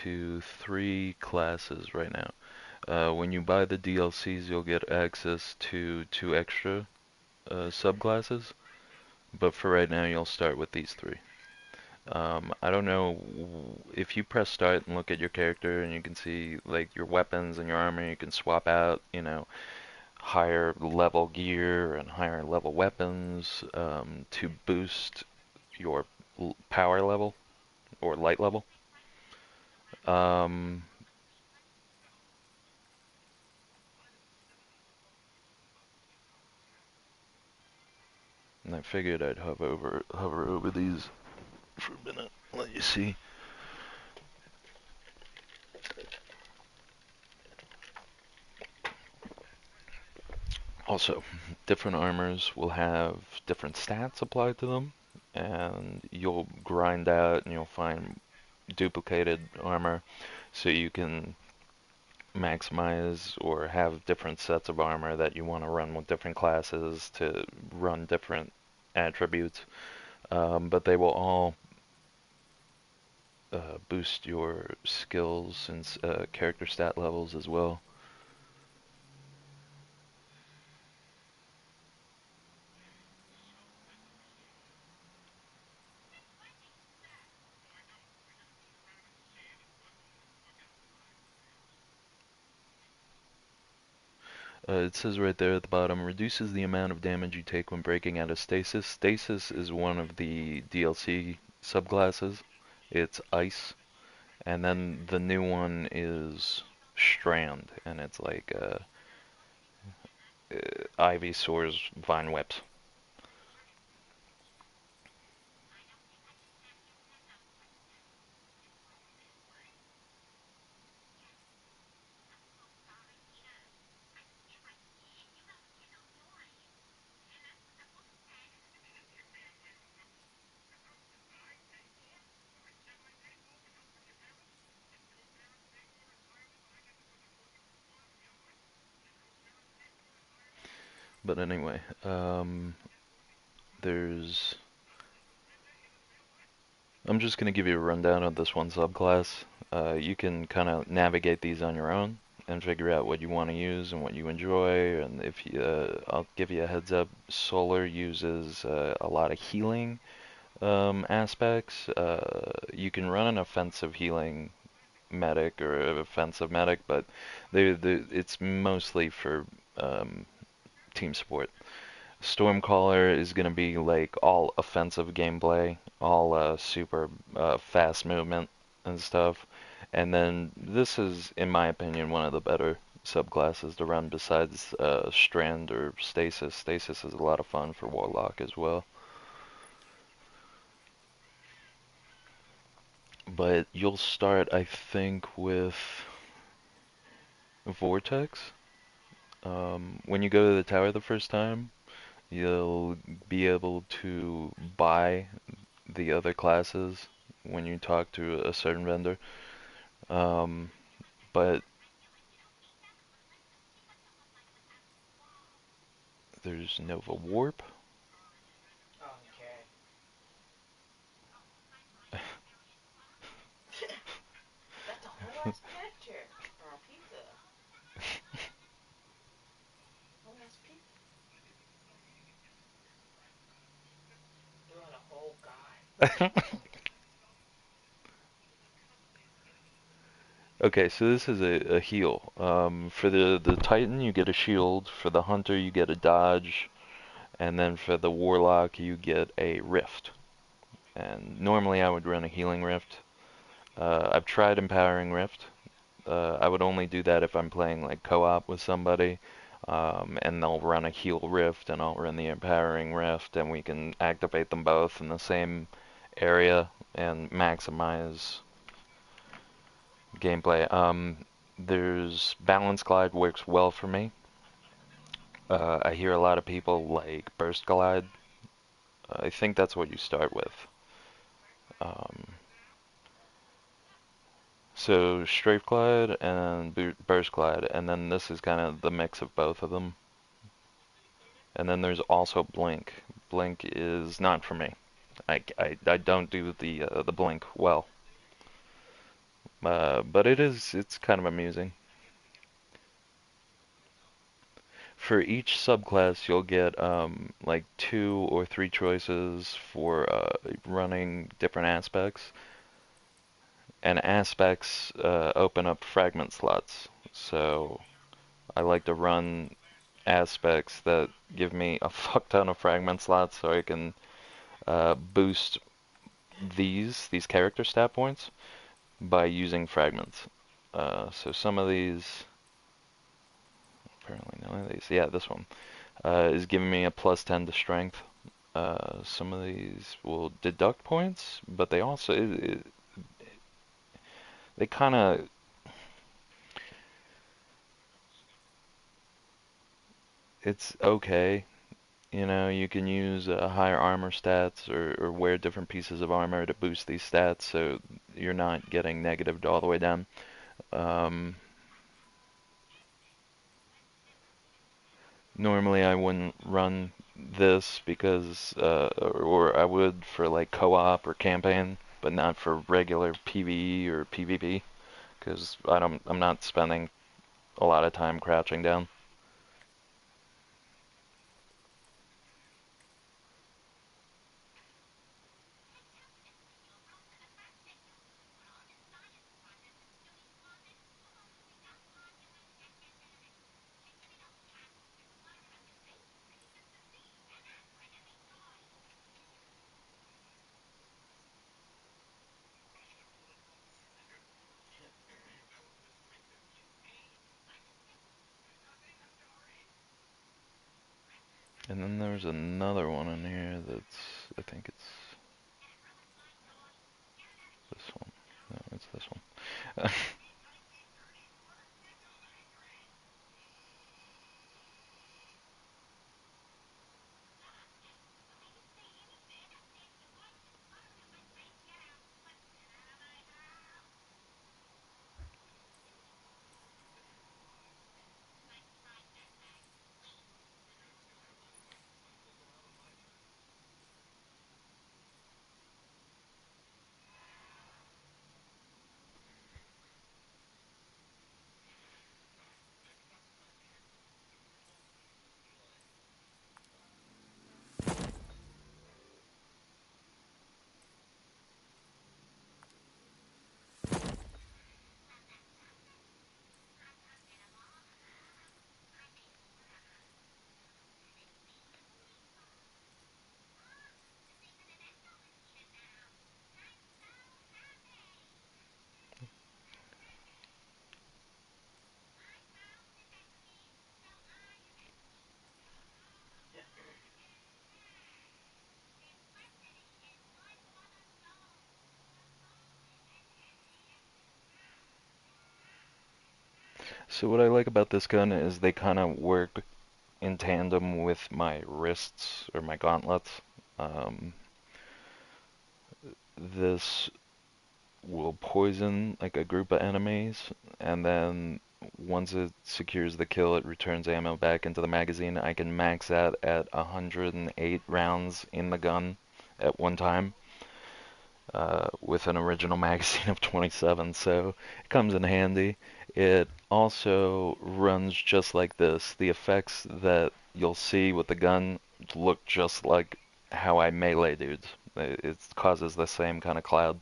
to 3 classes right now. When you buy the DLCs, you'll get access to 2 extra subclasses, but for right now, you'll start with these 3. I don't know if you press start and look at your character and you can see like your weapons and your armor, you can swap out, higher level gear and higher level weapons to boost your power level or light level. Um, and I figured I'd hover over these for a minute, let you see. Also, different armors will have different stats applied to them, and you'll grind out and you'll find duplicated armor so you can maximize or have different sets of armor that you want to run with different classes to run different attributes. But they will all boost your skills and character stat levels as well. It says right there at the bottom, reduces the amount of damage you take when breaking out of stasis. Stasis is one of the DLC subclasses. It's ice. And then the new one is strand, and it's like ivy soars, vine whips. But anyway, there's... I'm just going to give you a rundown of this one subclass. You can kind of navigate these on your own and figure out what you want to use and what you enjoy. And if you, I'll give you a heads up, Solar uses a lot of healing aspects. You can run an offensive healing medic or an offensive medic, but it's mostly for team support. Stormcaller is going to be like all offensive gameplay, all super fast movement and stuff. And then this is, in my opinion, one of the better subclasses to run besides Strand or Stasis. Stasis is a lot of fun for Warlock as well. But you'll start, I think, with Vortex. When you go to the tower the first time, you'll be able to buy the other classes when you talk to a certain vendor. But there's Nova Warp. Okay. That's a whole ass picture. Or a pizza. Whole ass pizza. Doing a whole guy. Okay, so this is a heal. For the Titan, you get a shield. For the Hunter, you get a dodge. And then for the Warlock, you get a rift. And normally I would run a healing rift. I've tried empowering rift. I would only do that if I'm playing like co-op with somebody. And they'll run a heal rift and I'll run the empowering rift, and we can activate them both in the same area and maximize gameplay. There's Balance Glide works well for me. I hear a lot of people like Burst Glide. I think that's what you start with. Um, so Strafe Glide and Burst Glide, and then this is kind of the mix of both of them. And then there's also Blink. Blink is not for me. I don't do the Blink well. But it's kind of amusing. For each subclass, you'll get like 2 or 3 choices for running different aspects, and aspects open up fragment slots. So I like to run aspects that give me a fuck ton of fragment slots, so I can boost these character stat points by using fragments. So some of these, apparently none of these, yeah, this one is giving me a +10 to strength. Some of these will deduct points, but they also they kind of it's okay. You know, you can use higher armor stats or wear different pieces of armor to boost these stats, so you're not getting negative all the way down. Um, Normally, I wouldn't run this because, or I would for like co-op or campaign, but not for regular PvE or PvP, because I'm not spending a lot of time crouching down. And then there's another one in here I think it's this one. No, it's this one. So what I like about this gun is they kind of work in tandem with my wrists or my gauntlets. Um, this will poison like a group of enemies, and then once it secures the kill, it returns ammo back into the magazine. I can max that at 108 rounds in the gun at one time, with an original magazine of 27, so it comes in handy. It also runs just like this. The effects that you'll see with the gun look just like how I melee dudes. It causes the same kind of cloud.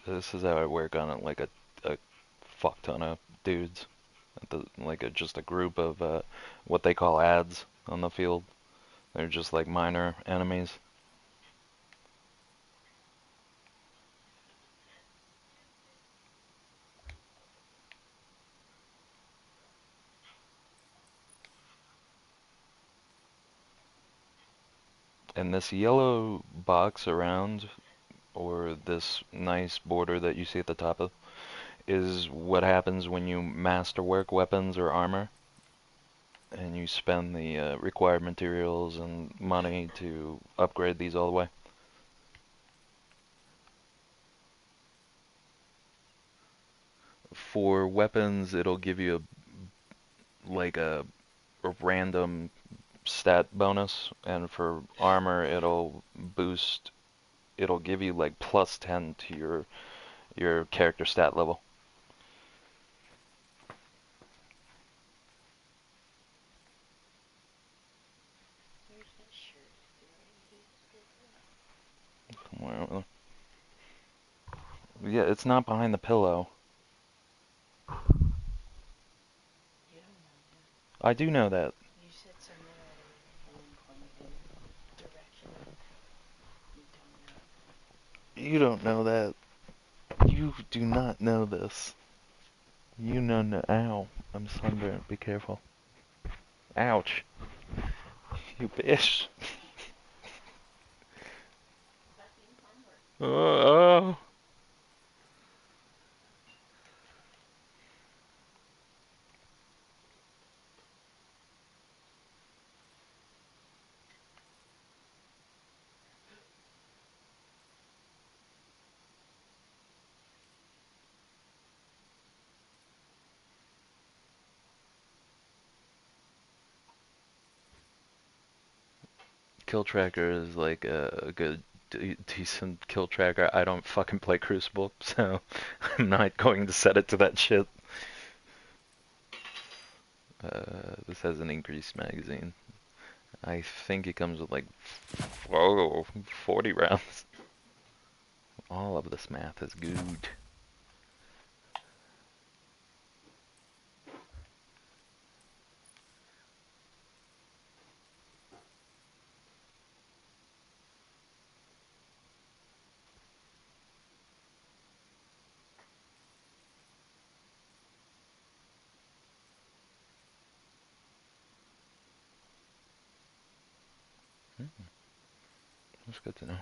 This is how I work on it, like a fuck ton of dudes. Like just a group of what they call ads on the field. They're just like minor enemies. And this yellow box around, or this nice border that you see at the top of, is what happens when you masterwork weapons or armor, and you spend the required materials and money to upgrade these all the way. For weapons, it'll give you like a a random stat bonus, and for armor it'll boost. It'll give you like +10 to your character stat level. Where's that shirt? Did I use it? Well, yeah, it's not behind the pillow. You don't know that. I do know that. You said somewhere and then pointed in a direction. You don't know. You don't know that. You do not know this. You know no. Ow. I'm sunburned. Be careful. Ouch. You bitch. Fucking homework. Oh. Kill tracker is like a good, decent kill tracker. I don't fucking play Crucible, so I'm not going to set it to that shit. This has an increased magazine. I think it comes with like, whoa, 40 rounds. All of this math is good. That's good to know.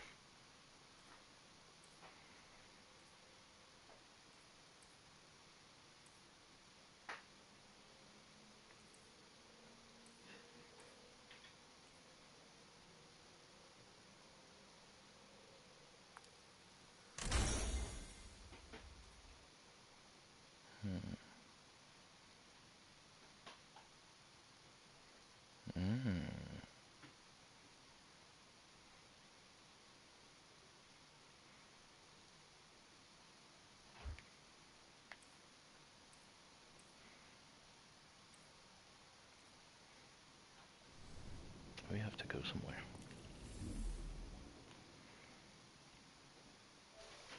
Mm. We have to go somewhere.